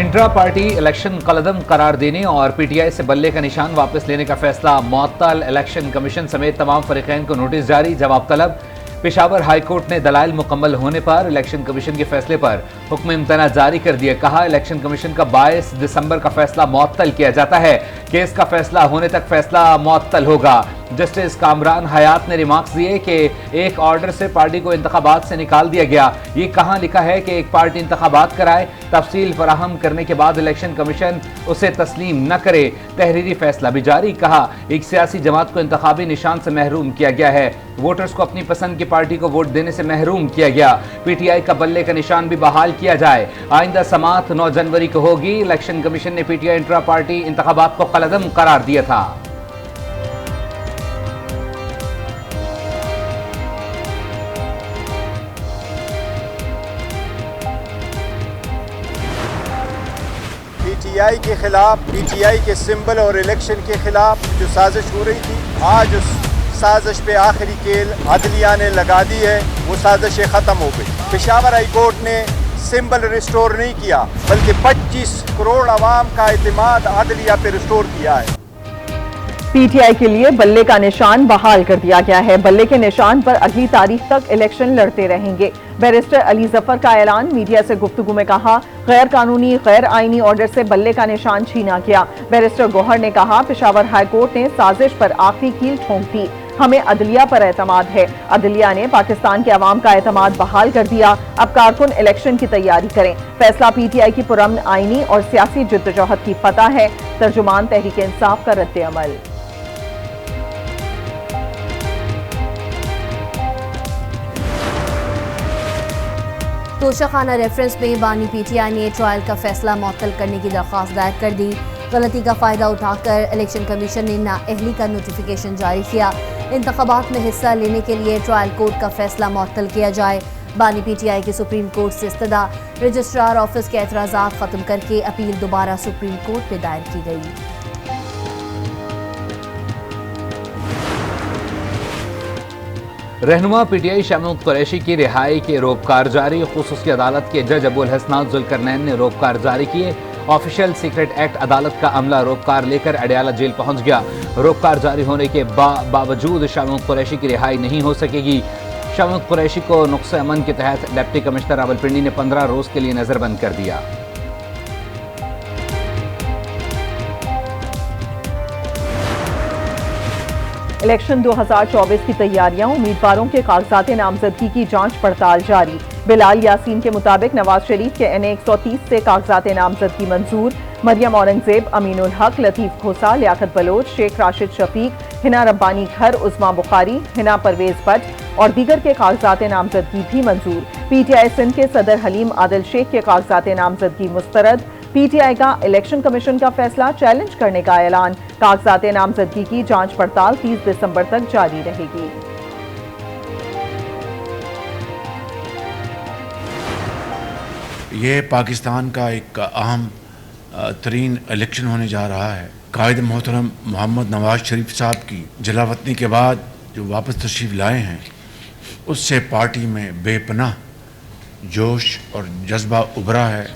Intra party election कलदम करार देने और पीटीआई से बल्ले का निशान वापस लेने का फैसला मुअत्तल। इलेक्शन कमीशन समेत तमाम फरीकैन को नोटिस जारी, जवाब तलब। पेशावर हाई कोर्ट ने दलाइल मुकम्मल होने पर इलेक्शन कमीशन के फैसले पर हुक्म इम्तना जारी कर दिया। कहा, इलेक्शन कमीशन का 22 दिसंबर का फैसला मुअत्तल किया जाता है। केस का फैसला होने तक फैसला मुअत्तल होगा। जस्टिस कामरान हयात ने रिमार्क्स दिए कि एक ऑर्डर से पार्टी को इंतखाबात से निकाल दिया गया। ये कहाँ लिखा है कि एक पार्टी इंतखाबात कराए, तफसील फराहम करने के बाद इलेक्शन कमीशन उसे तस्लीम न करे, तहरीरी फैसला भी जारी। कहा, एक सियासी जमात को इंतखाबी निशान से महरूम किया गया है। वोटर्स को अपनी पसंद की पार्टी को वोट देने से महरूम किया गया। पीटीआई का बल्ले का निशान भी बहाल किया जाए। आइंदा समात 9 जनवरी को होगी। इलेक्शन कमीशन ने पीटीआई इंट्रा पार्टी इंतखाबात को कलदम करार दिया था। पीटीआई के खिलाफ, पीटीआई के सिंबल और इलेक्शन के खिलाफ जो साजिश हो रही थी, आज उस साजिश पे आखिरी केल अदलिया ने लगा दी है। वो साजिशें ख़त्म हो गई। पेशावर हाई कोर्ट ने सिंबल रिस्टोर नहीं किया, बल्कि 25 करोड़ आवाम का एतमाद अदलिया पे रिस्टोर किया है। पीटीआई के लिए बल्ले का निशान बहाल कर दिया गया है। बल्ले के निशान पर अगली तारीख तक इलेक्शन लड़ते रहेंगे। बैरिस्टर अली जफर का ऐलान। मीडिया से गुफ्तगू में कहा, गैर कानूनी गैर आईनी ऑर्डर से बल्ले का निशान छीना गया। बैरिस्टर गौहर ने कहा, पेशावर हाई कोर्ट ने साजिश पर आखिरी कील ठोंक दी। हमें अदलिया पर एतमाद है। अदलिया ने पाकिस्तान के अवाम का एतमाद बहाल कर दिया। अब कारकुन इलेक्शन की तैयारी करें। फैसला पीटीआई की पुरअमन आईनी और सियासी जिद्दोजहद की फतह है। तर्जुमान तहरीक इंसाफ का रद्द अमल। तोशाखाना रेफरेंस में बानी पीटीआई ने ट्रायल का फैसला मुअत्तल करने की दरख्वास्त दायर कर दी। गलती का फ़ायदा उठाकर इलेक्शन कमीशन ने नाअहली का नोटिफिकेशन जारी किया। इंतखाबात में हिस्सा लेने के लिए ट्रायल कोर्ट का फैसला मुअत्तल किया जाए। बानी पीटीआई की सुप्रीम कोर्ट से इस्तदा। रजिस्ट्रार ऑफिस के एतराज़ात ख़त्म करके अपील दोबारा सुप्रीम कोर्ट में दायर की गई। रहनुमा पीटीआई शमूद कुरैशी की रिहाई के रोपकार जारी। खुसूसी अदालत के जज अबुल हसनात जुल्करनैन ने रोपकार जारी किए। ऑफिशियल सीक्रेट एक्ट अदालत का अमला रोपकार लेकर अडयाला जेल पहुंच गया। रोपकार जारी होने के बावजूद शमूद कुरैशी की रिहाई नहीं हो सकेगी। शमूद कुरैशी को नुक्से अमन के तहत डिप्टी कमिश्नर रावलपिंडी ने 15 रोज के लिए नजरबंद कर दिया। इलेक्शन 2024 की तैयारियां। उम्मीदवारों के कागजात नामजदगी की जांच पड़ताल जारी। बिलाल यासीन के मुताबिक नवाज शरीफ के NA 130 से कागजात नामजदगी मंजूर। मरियम औरंगजेब, अमीनुल हक, लतीफ खोसा, लियाकत बलोच, शेख राशिद शफीक, हिना रब्बानी घर, उस्मा बुखारी, हिना परवेज भट्ट और दीगर के कागजात नामजदगी भी मंजूर। पीटीआई सिंध के सदर हलीम आदिल शेख के कागजात नामजदगी मुस्तरद। पीटीआई का इलेक्शन कमीशन का फैसला चैलेंज करने का ऐलान। कागजात नामजदगी की जांच पड़ताल 30 दिसंबर तक जारी रहेगी। ये पाकिस्तान का एक अहम तरीन इलेक्शन होने जा रहा है। कायद मोहतरम मोहम्मद नवाज शरीफ साहब की जलावतनी के बाद जो वापस तशरीफ़ लाए हैं, उससे पार्टी में बेपनाह जोश और जज्बा उभरा है।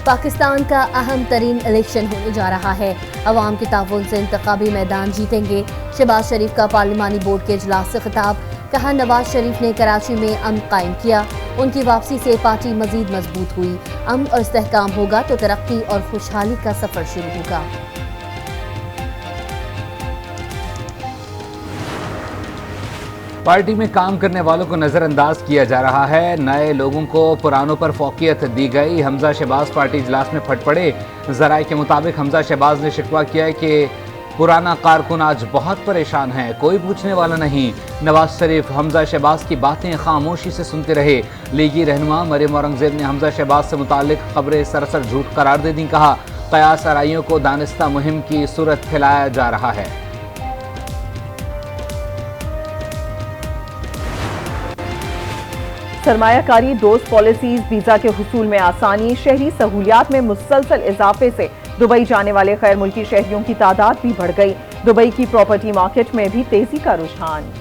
पाकिस्तान का अहम तरीन इलेक्शन होने जा रहा है। अवाम के ताउन से इंतखाबी मैदान जीतेंगे। शहबाज शरीफ का पार्लिमानी बोर्ड के इजलास से खिताब। कहा, नवाज शरीफ ने कराची में अमन कायम किया। उनकी वापसी से पार्टी मजीद मजबूत हुई। अमन और इस्तेहकाम होगा तो तरक्की और खुशहाली का सफर शुरू होगा। पार्टी में काम करने वालों को नजरअंदाज किया जा रहा है। नए लोगों को पुरानों पर फौकियत दी गई। हमजा शहबाज पार्टी इजलास में फट पड़े। जराए के मुताबिक हमजा शहबाज ने शिकवा किया है कि पुराना कारकुन आज बहुत परेशान है, कोई पूछने वाला नहीं। नवाज शरीफ हमजा शहबाज की बातें खामोशी से सुनते रहे। लीगी रहनुमा मरियम औरंगजेब ने हमजा शहबाज से मुतालिक खबरें सरासर झूठ करार दे दी। कहा, कयास आराइयों को दानिस्ता मुहिम की सूरत फैलाया जा रहा है। सरमायाकारी दोस्त पॉलिसीज, वीजा के हुसूल में आसानी, शहरी सहूलियात में मुसलसल इजाफे से दुबई जाने वाले गैर मुल्की शहरियों की तादाद भी बढ़ गई। दुबई की प्रॉपर्टी मार्केट में भी तेजी का रुझान।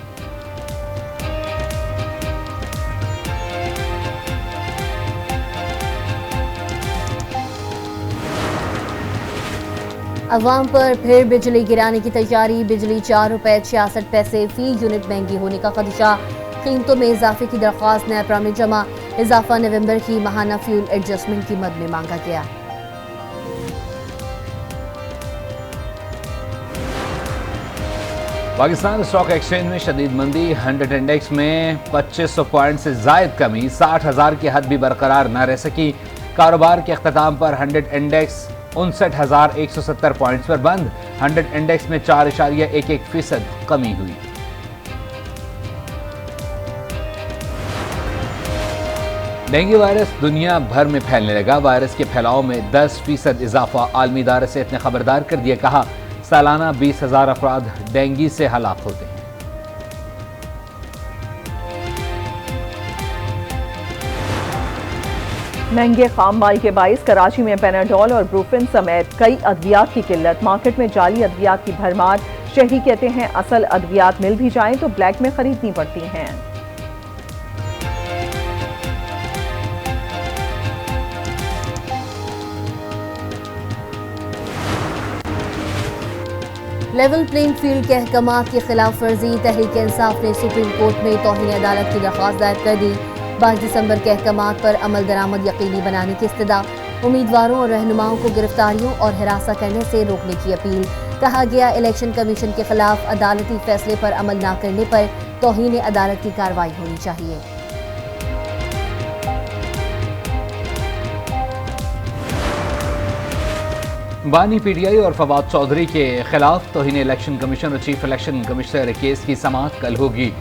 अवाम पर फिर बिजली गिराने की तैयारी। बिजली 4 रुपये 66 पैसे फी यूनिट महंगी होने का खदशा। कीमतों में इजाफे की दरख्वास्त नेपरा में जमा। इजाफा नवंबर की माहाना फ्यूल एडजस्टमेंट की मद में मांगा गया। पाकिस्तान स्टॉक एक्सचेंज में शदीद मंदी। 100 इंडेक्स में 2500 पॉइंट से जायद कमी। 60,000 की हद भी बरकरार न रह सकी। कारोबार के अख्ताम पर 100 इंडेक्स 59,170 पॉइंट्स पर बंद। 100 इंडेक्स में 4.11% कमी हुई। डेंगू वायरस दुनिया भर में फैलने लगा। वायरस के फैलाव में 10% इजाफा। आलमी इदारे से इतने खबरदार कर दिया। कहा सालाना 20,000 अफराद डेंगू से हलाक होते हैं। महंगे खाम माल के बाइस कराची में पेनाडोल और ब्रूफिन समेत कई अद्वियात की किल्लत। मार्केट में जाली अद्वियात की भरमार। शहरी कहते हैं असल अद्वियात मिल भी जाएं तो ब्लैक में खरीदनी पड़ती हैं। लेवल प्लेइंग फील्ड के अहकामात की खिलाफ वर्जी। तहरीक इंसाफ ने सुप्रीम कोर्ट में तौहीन अदालत की दरख्वास्त दायर कर दी। 22 दिसंबर के अहकामात पर अमल दरामद यकीनी बनाने की इस्तदा। उम्मीदवारों और रहनुमाओं को गिरफ्तारियों और हिरासा करने से रोकने की अपील। कहा गया इलेक्शन कमीशन के खिलाफ अदालती फैसले पर अमल न करने पर तौहीन अदालत की कार्रवाई होनी चाहिए। बानी पीटीआई और फवाद चौधरी के खिलाफ तौहीन इलेक्शन कमीशन और चीफ इलेक्शन कमिश्नर केस की समाअत कल होगी।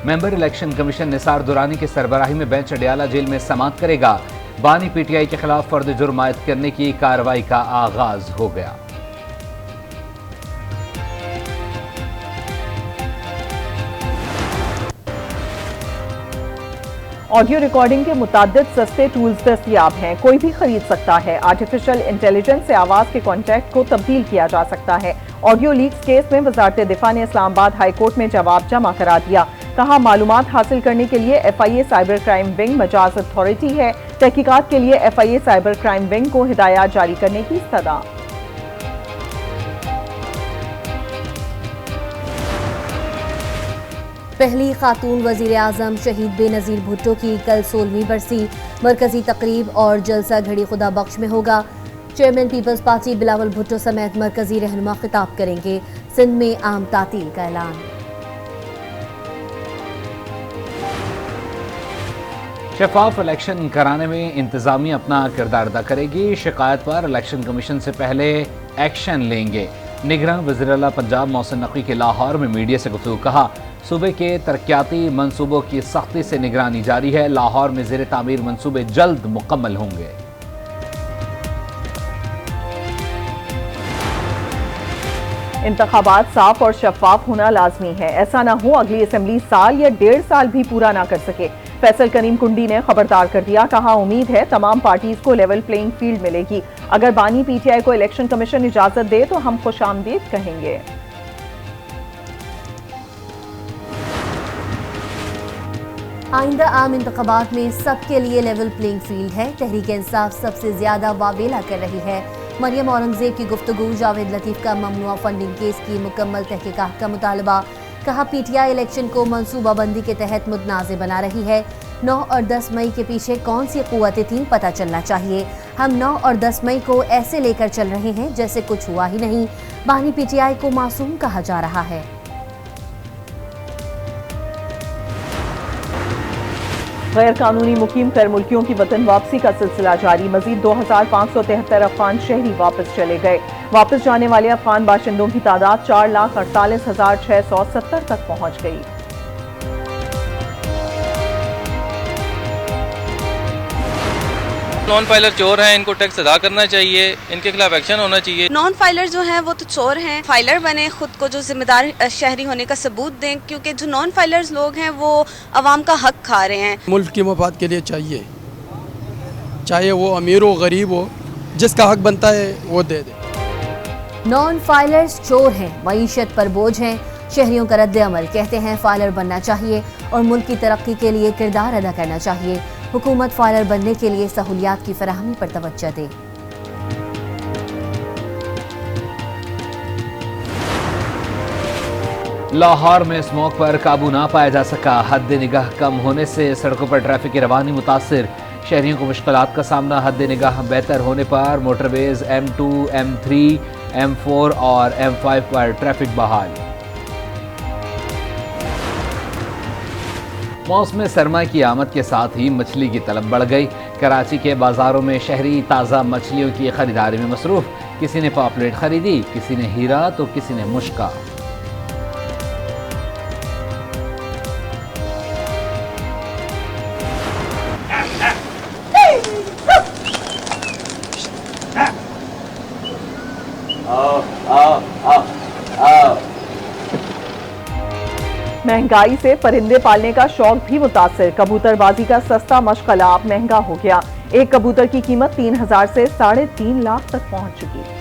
Member election commission Nisar Durrani की सरबराही में बेंच अडयाला जेल में समाअत करेगा। बानी पीटीआई के खिलाफ फर्द जुर्म आयद करने की कार्रवाई का आगाज हो गया। ऑडियो रिकॉर्डिंग के मुताद्दिद सस्ते टूल्स दस्तयाब हैं। कोई भी खरीद सकता है। आर्टिफिशियल इंटेलिजेंस से आवाज के कॉन्टेक्ट को तब्दील किया जा सकता है। ऑडियो लीक्स केस में वजारत दिफा ने इस्लामाबाद हाई कोर्ट में जवाब जमा करा दिया। कहा मालूमात हासिल करने के लिए FIA cyber crime wing Majaz authority है। तहकीकात के लिए FIA साइबर क्राइम विंग को हिदायत जारी करने की सदा। पहली खातून वजीर आजम शहीद बेनज़ीर भुट्टो की कल 16वीं बरसी। मरकजी तकरीब और जलसा घड़ी खुदा बख्श में होगा। Chairman peoples party Bilawal Bhutto समेत मरकजी रहनुमा खिताब करेंगे। सिंध में आम तातील का ऐलान। शफाफ इलेक्शन कराने में इंतजामिया अपना किरदार अदा करेगी। शिकायत पर इलेक्शन कमीशन से पहले एक्शन लेंगे। निगरान वज़ीर-ए-आला पंजाब मोहसिन नकवी के लाहौर में मीडिया से गुफ्तगू। कहा सूबे के तरक्याती मंसूबों की सख्ती से निगरानी जारी है। लाहौर में ज़ेर तामीर मंसूबे जल्द मुकम्मल होंगे। इंतखाबात साफ और शफाफ होना लाजमी है। ऐसा ना हो अगली असेंबली साल या 1.5 साल भी पूरा ना कर सके। फैसल करीम कुंडी ने खबरदार कर दिया। कहा उम्मीद है तमाम पार्टीज को लेवल प्लेइंग फील्ड मिलेगी। अगर बानी PTI को इलेक्शन कमीशन इजाजत दे तो हम खुशामदीद कहेंगे। आइंदा आम इंतखाबात में सबके लिए लेवल प्लेइंग फील्ड है। तहरीक इंसाफ सबसे ज्यादा वावेला कर रही है। मरियम औरंगजेब की गुफ्तगू। जावेद लतीफ का ममनुआ फंडिंग केस की मुकम्मल तहकीकात का मुतालबा। कहा PTI इलेक्शन को मनसूबाबंदी के तहत मुतनाज़ बना रही है। 9 और 10 मई के पीछे कौन सी क़ुव्वतें थीं पता चलना चाहिए। हम 9 और 10 मई को ऐसे लेकर चल रहे हैं जैसे कुछ हुआ ही नहीं। बानी PTI को मासूम कहा जा रहा है। गैर कानूनी मुकीम कर मुल्कियों की वतन वापसी का सिलसिला जारी। मजीद 2573 अफगान शहरी वापस चले गए। वापस जाने वाले अफगान बाशिंदों की तादाद 4,48,670 तक पहुंच गई। नॉन फाइलर चोर हैं, इनको टैक्स अदा करना चाहिए, इनके खिलाफ एक्शन होना चाहिए। नॉन फाइलर जो हैं वो तो चोर हैं। फाइलर बने, खुद को जो जिम्मेदार शहरी होने का सबूत दें, क्योंकि जो नॉन फाइलर्स लोग हैं वो अवाम का हक खा रहे हैं। मुल्क की मफाद के लिए चाहिए, चाहे वो अमीर हो गरीब हो, जिसका हक बनता है वो दे दे। नॉन फाइलर्स चोर हैं, मईशत पर बोझ हैं। शहरियों का रद्द अमल। कहते हैं फाइलर बनना चाहिए और मुल्क की तरक्की के लिए किरदार अदा करना चाहिए। हुकूमत फाइलर बनने के लिए सहूलियात की फराहमी पर तवज्जो दे। लाहौर में स्मोक पर काबू ना पाया जा सका। हद निगाह कम होने से सड़कों पर ट्रैफिक की रवानी मुतासिर। शहरियों को मुश्किलात का सामना। हद निगाह बेहतर होने पर मोटरवेज M2, M3, M4 और M5 पर ट्रैफिक बहाल। मौसम सरमा की आमद के साथ ही मछली की तलब बढ़ गई। कराची के बाजारों में शहरी ताज़ा मछलियों की खरीदारी में मसरूफ। किसी ने पॉपलेट खरीदी, किसी ने हीरा तो किसी ने मुश्का। महंगाई से परिंदे पालने का शौक भी मुतासिर। कबूतरबाजी का सस्ता मशगला अब महंगा हो गया। एक कबूतर की कीमत 3,000 से 3.5 लाख तक पहुंच चुकी।